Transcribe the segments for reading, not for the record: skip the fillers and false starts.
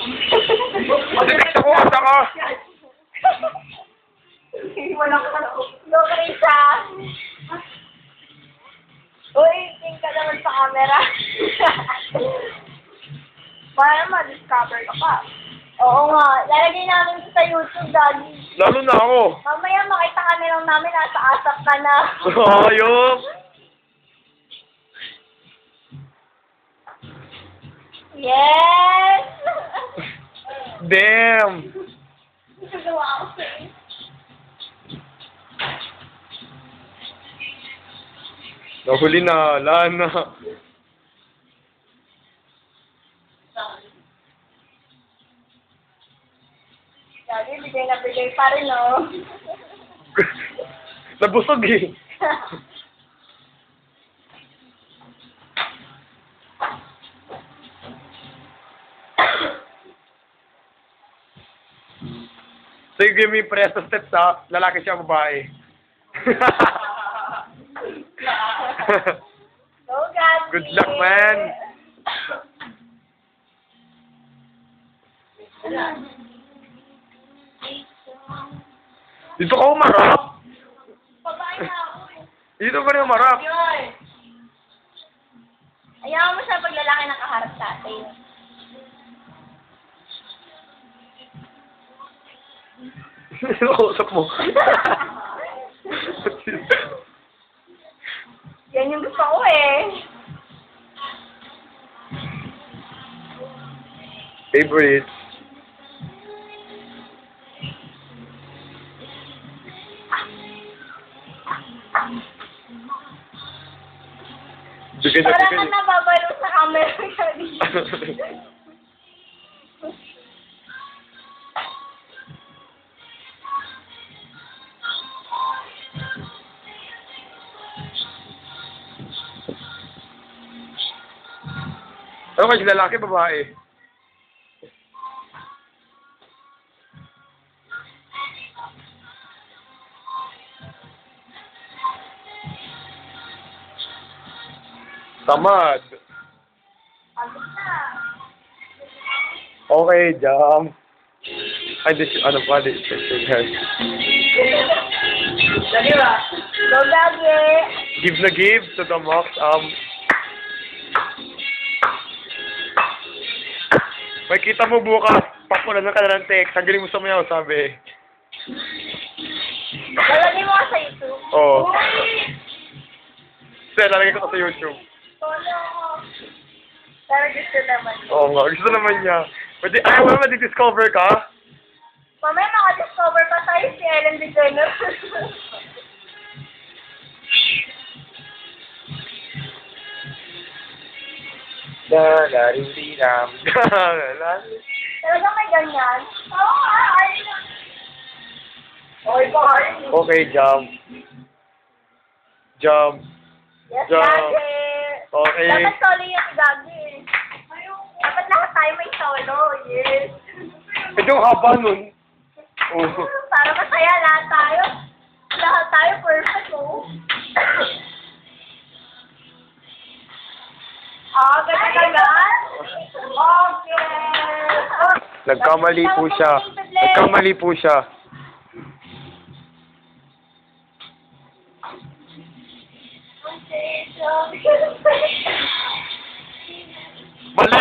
Madikit ako, asa ka. Wala ka na. No, Krisa. Uy, tingin ka naman sa camera. Para ma-discover ka pa. Oo nga. Lalagay namin sa YouTube, Daddy. Lalo na ako. Mamaya makita kami lang namin nasa asap ka na. Ayok. Yes! Damn. Nagawa ako sa'yo. Nahuli na, Lana. Daddy, bigay na bigay pa rin, no? Nabusog eh. So you give me press the steps ha, lalaki siya babae. Go, Daddy! Good luck, man! Dito ka umarap! Babae na ako eh. Dito ka rin umarap! Ayaw mo siya pag lalaki nakaharap sa atin. Nakausap mo. Yan yung gusto ko eh. Favorite. Bigay na Parang bigay. ka nababalo sa camera. Ano kasi lalaki, babae? Tamad. Agos na. Okay, jump. Ay, this, ano pa, this, Dali ba? Go, Daddy! Give na give to the max. May kita mo bukas, papunan ka na ng text, ang galing mo sumayaw, sabi. Lalagay mo ka sa YouTube. Oo. Uy! Kasi lalagay ko to sa YouTube. Tolo. Pero gusto naman. Oo nga, gusto naman niya. Pwede, ayaw mo naman discover ka? Mamaya makadiscover pa tayo si Ellen DeGeneres. Dalarindiram. Talagang may ganyan. Oo nga, ayun lang. Okay po, ayun. Okay, jump. Jump. Yes, Jump. Daddy. Okay. Dapat solo yung si Daddy. Dapat lahat tayo may solo. Yes. Ito yung haba nun. Oh. Para masaya lahat tayo. Lahat tayo perfect, oh. Ganyan. Okay. Nagkamali po siya. Nagkamali po siya. Mali!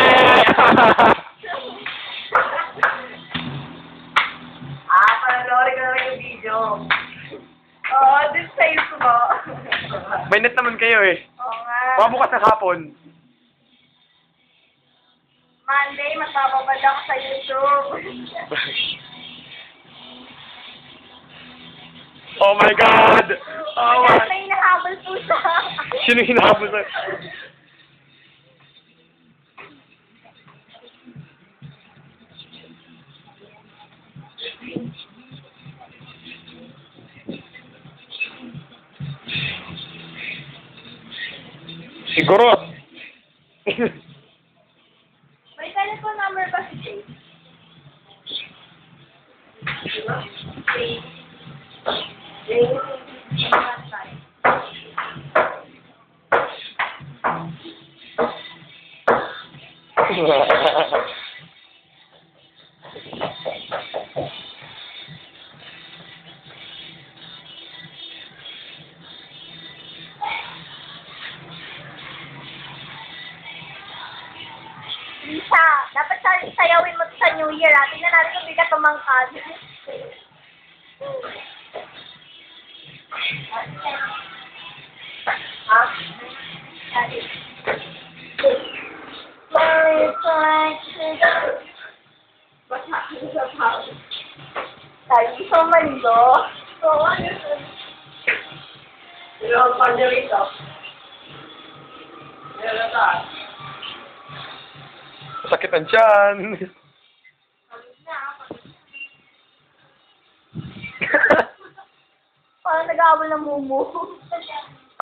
Panoorin ko naman yung video. Oo, din sa YouTube mo. May net naman kayo eh. Oo nga. Baka bukas ng hapon. Monday, magbababad ako sa YouTube. Oh my God! Oh my... May hinahabol po siya. Sino hinahabol sa... Siguro. May telephone number ba si Jay? Lisa, dapat sayawin mo sa New Year, ha? Tingnan natin kung di ka tumangkad. Ha? Tayo sa mando. Oo, ano yun? Yung panja rito. Meron ka. Sakit ang tiyan. Parang nag-aawal ng mumu.